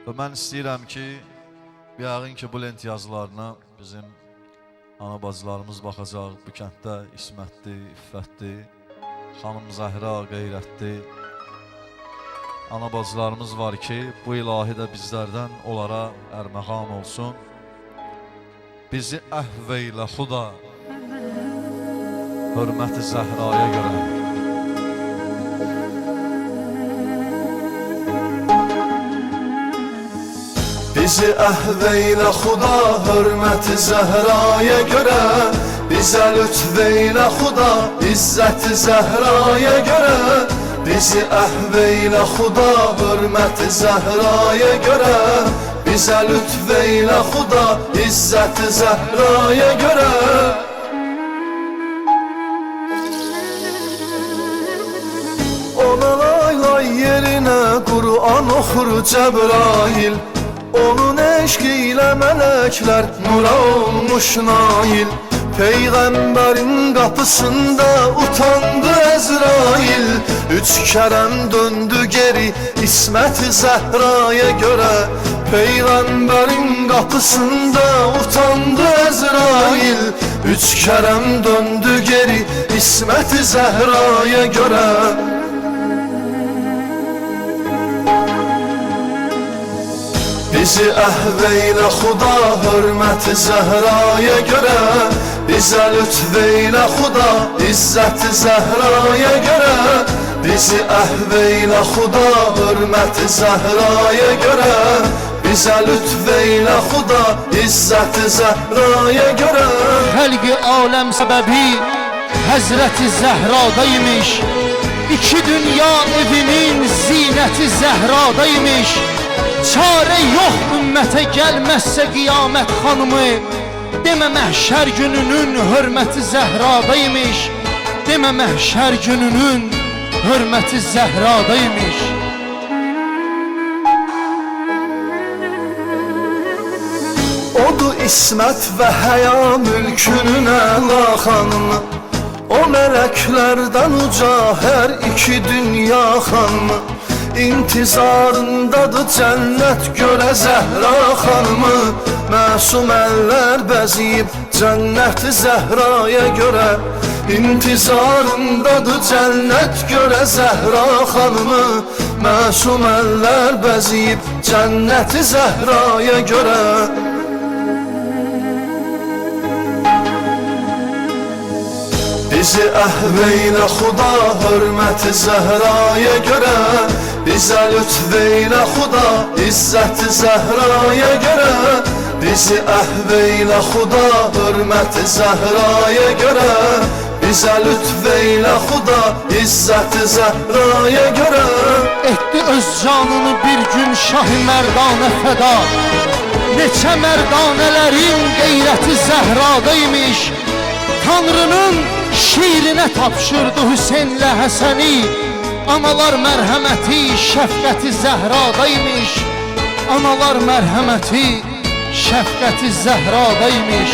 Və mən istəyirəm ki, yəqin ki, bu lent yazılarına bizim ana bacılarımız baxacaq. Bu kənddə İsmətdir, İffətdir, xanım Zəhra Qeyrətdir. Ana bacılarımız var ki, bu ilahi də bizlərdən onlara ərməğan olsun. Bizi əhv eylə Xuda, hörməti Zəhraya görə. Bizi əhv eylə Xuda, hörməti Zəhraya görə. Bizə lütf eylə Xuda, izzəti Zəhraya görə. Bizi əhv eylə Xuda, hörməti Zəhraya görə. Bizə lütf eylə Xuda, izzəti Zəhraya görə. Ona laylay yerinə Qur'an oxur Cəbrail. Onun eşqi ilə mələklər nura olmuş nail. Peyğəmbərin qapısında utandı Əzrail. Üç kərəm döndü geri İsmət-i Zəhraya görə. Peyğəmbərin qapısında utandı Əzrail. Üç kərəm döndü geri İsmət-i Zəhraya görə. Bizi əhv eylə Xuda, hörməti Zəhraya görə. Bizə lütf eylə Xuda, izzəti Zəhraya görə. Bizi əhv eylə Xuda, hörməti Zəhraya görə. Bizə lütf eylə Xuda, izzəti Zəhraya görə. Xəlqi aləm səbəbi Həzrəti Zəhradaymış. İki dünya evinin zinəti Zəhradaymış. Çare yox ümmətə gəlməzsə qiyamət xanımı. Demə məhşər gününün hörməti Zəhradaymış. Demə məhşər gününün hörməti Zəhradaymış. Odur İsmət və həya mülkünün əla xanımı. O mələklərdən uca hər iki dünya xanımı. İntizarındadır cənnət görə Zəhra xanımı. Məsum əllər bəziyib cənnəti Zəhraya görə. İntizarındadır cənnət görə Zəhra xanımı. Məsum əllər bəziyib cənnəti Zəhraya görə. Bizi əhv eylə Xuda, hörməti Zəhraya görə. Bizə lütf eylə Xuda, izzəti Zəhraya görə. Bizi əhv eylə Xuda, hörməti Zəhraya görə. Bizə lütf eylə Xuda, izzəti Zəhraya görə. Etdi öz canını bir gün Şah-ı Mərdanə fəda. Neçə mərdanələrin qeyrəti Zəhradaymış. Tanrının şiirinə tapşırdı Hüseynlə Həsəni. Analar mərhəməti şəfqəti Zəhradaymış. Analar mərhəməti şəfqəti Zəhradaymış.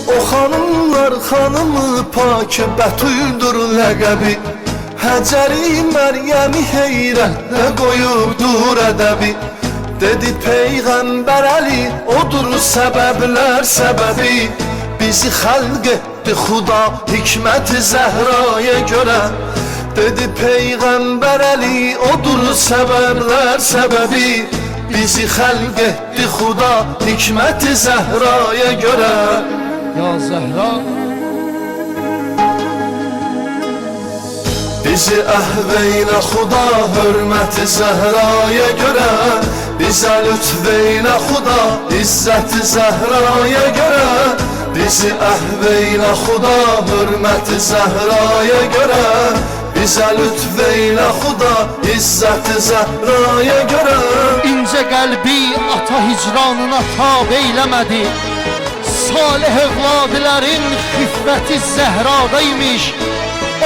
O xanımlar xanımı Pakı Bətüldür ləqəbi. Həcəri Məryəmi heyrətlə qoyubdur ədəbi. Dedi Peyğəmbər Əli, odur səbəblər səbəbi. Bizi xəlq etdi Xuda, hikməti Zəhraya görə. Dedi Peyğəmbər Əli, odur səbəblər səbəbi. Bizi xəlq etdi Xuda, hikməti Zəhraya görə. Ya Zəhra, bizi əhv eylə Xuda, hörməti Zəhraya görə. Bizə lütf eylə Xuda, izzəti Zəhraya görə. Bizi əhv eylə Xuda, hörməti Zəhraya görə. Bizə lütf eylə Xuda, izzəti Zəhraya görə. incə qəlbi ata hicranına tab eyləmədi. Salih övladlərin xiffəti Zəhradaymış.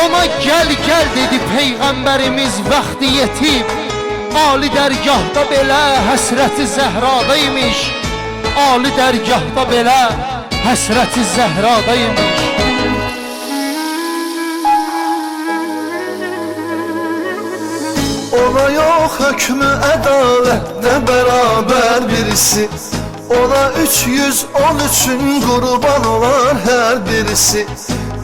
Ona gəl gəl dedi Peyğəmbərimiz vaxtı yetib. Ali dərgahda belə həsrəti Zəhradaymış. Ali dərgahda belə həsrəti Zəhradaymış. Ona yok hükmü ədalətlə bərabər birisi. Ona 313'ün qurban olar hər birisi.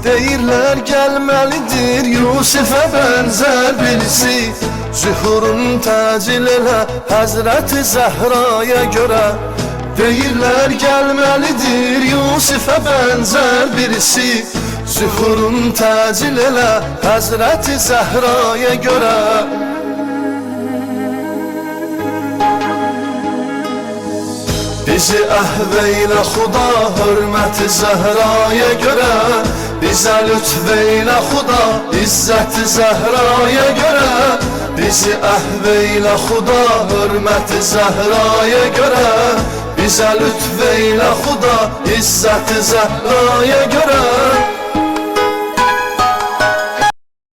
Deyirlər gəlməlidir Yusifə bənzər birisi. Zühurun təcil elə Həzrəti Zəhraya görə. Deyirlər gəlməlidir Yusifə bənzər birisi. Zühurun təcil elə Həzrəti Zəhraya görə. Bizi əhveylə Xuda hörməti Zəhraya görə. Bizə lütfeylə Xuda izzəti Zəhraya görə. Bizi əhveylə Xuda hörməti Zəhraya görə. Bizə lütfeylə Xuda izzəti Zəhraya görə.